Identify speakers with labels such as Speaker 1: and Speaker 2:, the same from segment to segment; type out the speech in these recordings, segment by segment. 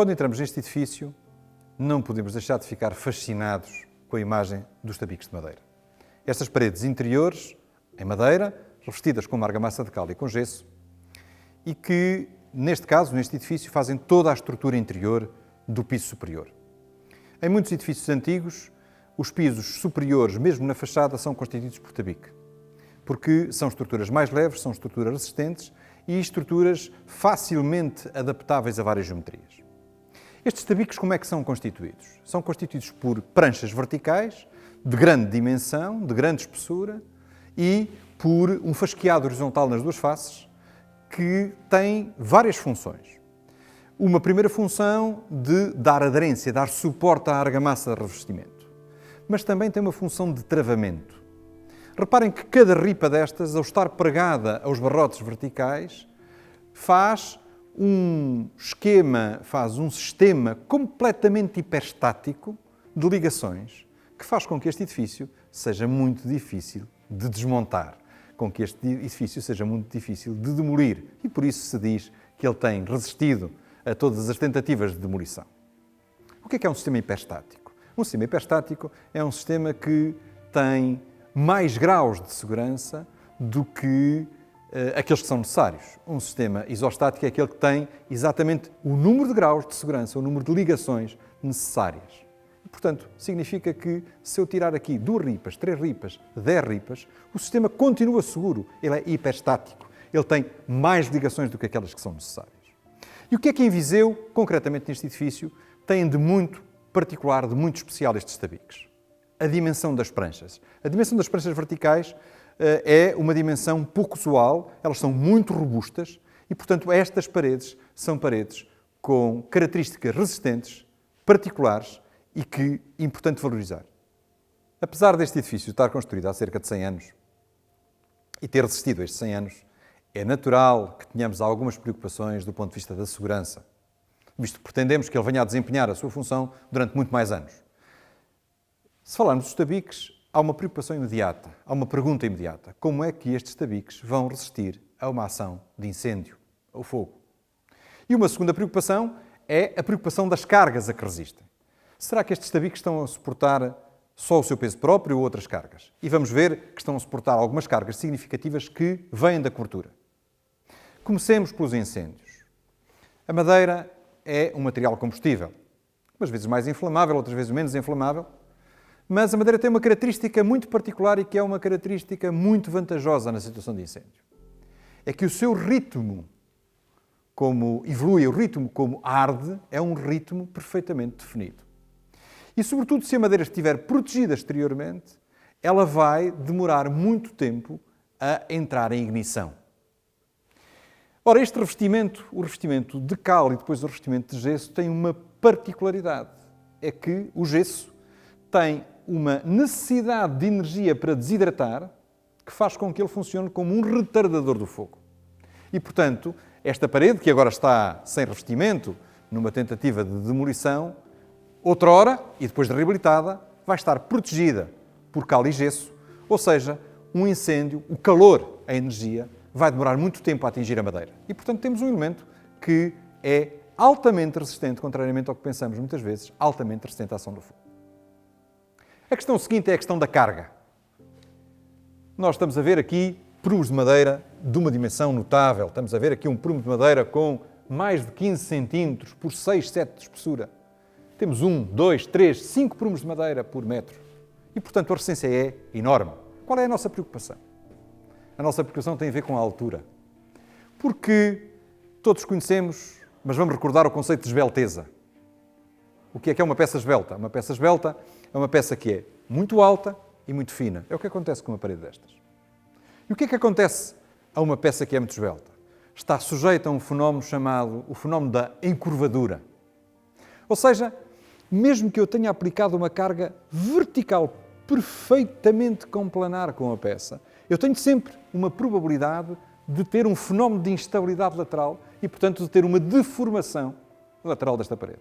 Speaker 1: Quando entramos neste edifício, não podemos deixar de ficar fascinados com a imagem dos tabiques de madeira. Estas paredes interiores, em madeira, revestidas com uma argamassa de cal e com gesso, e que, neste caso, neste edifício, fazem toda a estrutura interior do piso superior. Em muitos edifícios antigos, os pisos superiores, mesmo na fachada, são constituídos por tabique, porque são estruturas mais leves, são estruturas resistentes e estruturas facilmente adaptáveis a várias geometrias. Estes tabiques como é que são constituídos? São constituídos por pranchas verticais, de grande dimensão, de grande espessura, e por um fasqueado horizontal nas duas faces, que tem várias funções. Uma primeira função de dar aderência, dar suporte à argamassa de revestimento, mas também tem uma função de travamento. Reparem que cada ripa destas, ao estar pregada aos barrotes verticais, faz um sistema completamente hiperstático de ligações que faz com que este edifício seja muito difícil de desmontar, com que este edifício seja muito difícil de demolir. E por isso se diz que ele tem resistido a todas as tentativas de demolição. O que é um sistema hiperstático? Um sistema hiperstático é um sistema que tem mais graus de segurança do que aqueles que são necessários. Um sistema isostático é aquele que tem exatamente o número de graus de segurança, o número de ligações necessárias. E, portanto, significa que se eu tirar aqui 2 ripas, 3 ripas, 10 ripas, o sistema continua seguro. Ele é hiperstático. Ele tem mais ligações do que aquelas que são necessárias. E o que é que em Viseu, concretamente neste edifício, tem de muito particular, de muito especial estes tabiques? A dimensão das pranchas. A dimensão das pranchas verticais é uma dimensão pouco usual, elas são muito robustas e, portanto, estas paredes são paredes com características resistentes, particulares e que é importante valorizar. Apesar deste edifício estar construído há cerca de 100 anos e ter resistido a estes 100 anos, é natural que tenhamos algumas preocupações do ponto de vista da segurança, visto que pretendemos que ele venha a desempenhar a sua função durante muito mais anos. Se falarmos dos tabiques, há uma preocupação imediata, há uma pergunta imediata. Como é que estes tabiques vão resistir a uma ação de incêndio, ao fogo? E uma segunda preocupação é a preocupação das cargas a que resistem. Será que estes tabiques estão a suportar só o seu peso próprio ou outras cargas? E vamos ver que estão a suportar algumas cargas significativas que vêm da cobertura. Comecemos pelos incêndios. A madeira é um material combustível, umas vezes mais inflamável, outras vezes menos inflamável, mas a madeira tem uma característica muito particular e que é uma característica muito vantajosa na situação de incêndio. É que o seu ritmo, como evolui, o ritmo como arde, é um ritmo perfeitamente definido. E, sobretudo, se a madeira estiver protegida exteriormente, ela vai demorar muito tempo a entrar em ignição. Ora, este revestimento, o revestimento de cal e depois o revestimento de gesso, tem uma particularidade. É que o gesso tem uma necessidade de energia para desidratar que faz com que ele funcione como um retardador do fogo. E, portanto, esta parede, que agora está sem revestimento, numa tentativa de demolição, outrora, e depois de reabilitada, vai estar protegida por cal e gesso, ou seja, um incêndio, o calor, a energia, vai demorar muito tempo a atingir a madeira. E, portanto, temos um elemento que é altamente resistente, contrariamente ao que pensamos muitas vezes, altamente resistente à ação do fogo. A questão seguinte é a questão da carga. Nós estamos a ver aqui prumos de madeira de uma dimensão notável. Estamos a ver aqui um prumo de madeira com mais de 15 centímetros por 6, 7 de espessura. Temos 1, 2, 3, 5 prumos de madeira por metro. E, portanto, a resistência é enorme. Qual é a nossa preocupação? A nossa preocupação tem a ver com a altura. Porque todos conhecemos, mas vamos recordar o conceito de esbelteza. O que é uma peça esbelta? Uma peça esbelta é uma peça que é muito alta e muito fina. É o que acontece com uma parede destas. E o que é que acontece a uma peça que é muito esbelta? Está sujeita a um fenómeno chamado o fenómeno da encurvadura. Ou seja, mesmo que eu tenha aplicado uma carga vertical perfeitamente complanar com a peça, eu tenho sempre uma probabilidade de ter um fenómeno de instabilidade lateral e, portanto, de ter uma deformação lateral desta parede.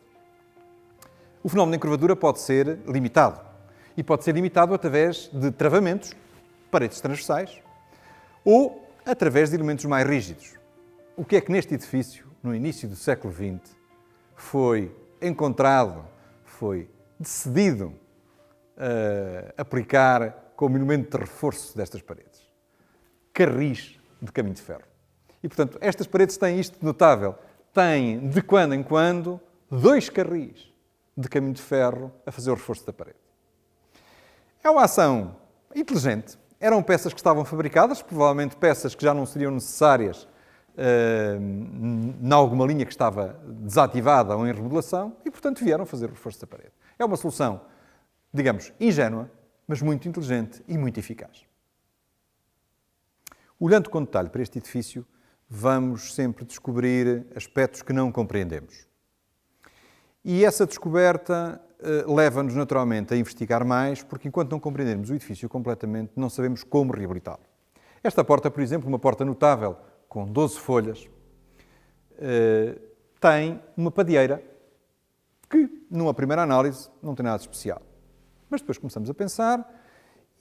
Speaker 1: O fenómeno de encurvadura pode ser limitado. E pode ser limitado através de travamentos, paredes transversais, ou através de elementos mais rígidos. O que é que neste edifício, no início do século XX, foi encontrado, foi decidido aplicar como elemento de reforço destas paredes? Carris de caminho de ferro. E, portanto, estas paredes têm isto de notável. Têm, de quando em quando, 2 carris de caminho de ferro a fazer o reforço da parede. É uma ação inteligente. Eram peças que estavam fabricadas, provavelmente peças que já não seriam necessárias em alguma linha que estava desativada ou em remodelação e, portanto, vieram fazer o reforço da parede. É uma solução, digamos, ingênua, mas muito inteligente e muito eficaz. Olhando com detalhe para este edifício, vamos sempre descobrir aspectos que não compreendemos. E essa descoberta leva-nos naturalmente a investigar mais, porque enquanto não compreendermos o edifício completamente, não sabemos como reabilitá-lo. Esta porta, por exemplo, uma porta notável, com 12 folhas, tem uma padieira que, numa primeira análise, não tem nada de especial. Mas depois começamos a pensar,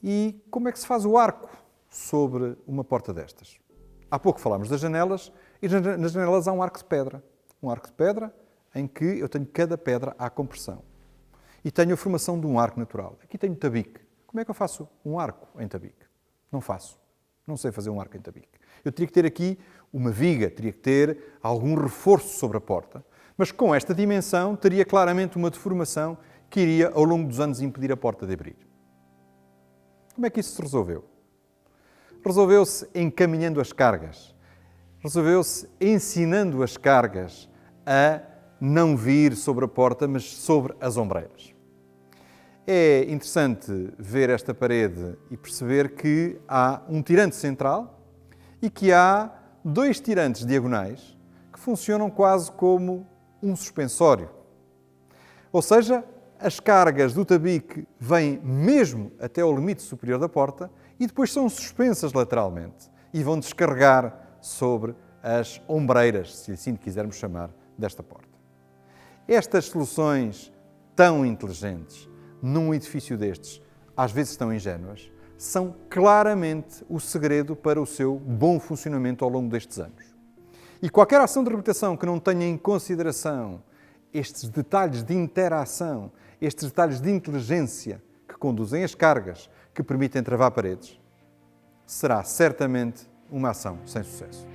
Speaker 1: e como é que se faz o arco sobre uma porta destas? Há pouco falámos das janelas, e nas janelas há um arco de pedra. Um arco de pedra em que eu tenho cada pedra à compressão. E tenho a formação de um arco natural. Aqui tenho tabique. Como é que eu faço um arco em tabique? Não faço. Não sei fazer um arco em tabique. Eu teria que ter aqui uma viga, teria que ter algum reforço sobre a porta, mas com esta dimensão teria claramente uma deformação que iria, ao longo dos anos, impedir a porta de abrir. Como é que isso se resolveu? Resolveu-se encaminhando as cargas. Resolveu-se ensinando as cargas a não vir sobre a porta, mas sobre as ombreiras. É interessante ver esta parede e perceber que há um tirante central e que há 2 tirantes diagonais que funcionam quase como um suspensório. Ou seja, as cargas do tabique vêm mesmo até ao limite superior da porta e depois são suspensas lateralmente e vão descarregar sobre as ombreiras, se assim quisermos chamar, desta porta. Estas soluções tão inteligentes num edifício destes, às vezes tão ingênuas, são claramente o segredo para o seu bom funcionamento ao longo destes anos. E qualquer ação de reabilitação que não tenha em consideração estes detalhes de interação, estes detalhes de inteligência que conduzem as cargas, que permitem travar paredes, será certamente uma ação sem sucesso.